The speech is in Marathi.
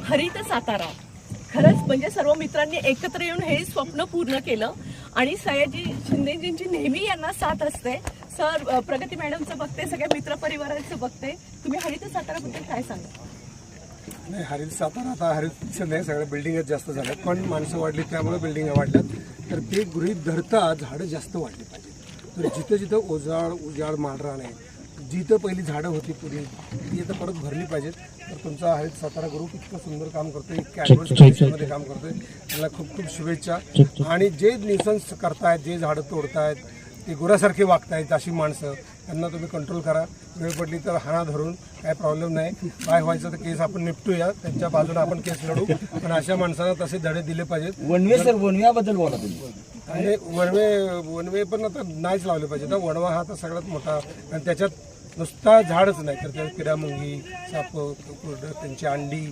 हरित सातारा खरंच म्हणजे सर्व मित्रांनी एकत्र येऊन हे स्वप्न पूर्ण केलं आणि सयाजी शिंदेजींची नेहमी यांना साथ असते. सर प्रगती मॅडमचं बघते, सगळ्या मित्रपरिवाराचं बघते, तुम्ही हरित साताराबद्दल काय सांगा? नाही, हरित सातारा आता हरित नाही, सगळ्या बिल्डिंगच जास्त झाल्यात, पण माणसं वाढली त्यामुळे बिल्डिंग वाढल्यात. तर ते गृहीत धरता झाडं जास्त वाढली पाहिजे. तर जिथं जिथं उजाड मांडरा नाही, जिथं पहिली झाडं होती पुढे ती आता परत भरली पाहिजेत. तर तुमचा हरित सातारा ग्रुप इतकं सुंदर काम करतोय, इतक्या ॲडव्हान्स कंडिशनमध्ये काम करतोय, त्याला खूप खूप शुभेच्छा. आणि जे न्यूसन्स करतायत, जे झाडं तोडतायत, ते गुरासारखे वागतायत, अशी माणसं त्यांना तुम्ही कंट्रोल करा. वेळ पडली तर हाना धरून काय प्रॉब्लेम नाही, काय व्हायचं तर केस आपण निपटूया, त्यांच्या बाजूने आपण केस लढू. पण अशा माणसांना तसे धडे दिले पाहिजेत. वनव्याबद्दल बोला तुम्ही. आणि वनवे पण आता नाहीच लावले पाहिजे ना. वणवा हा तर सगळ्यात मोठा, आणि त्याच्यात नुसता झाडच नाही तर त्यात किडामुंगी, साप, त्यांची अंडी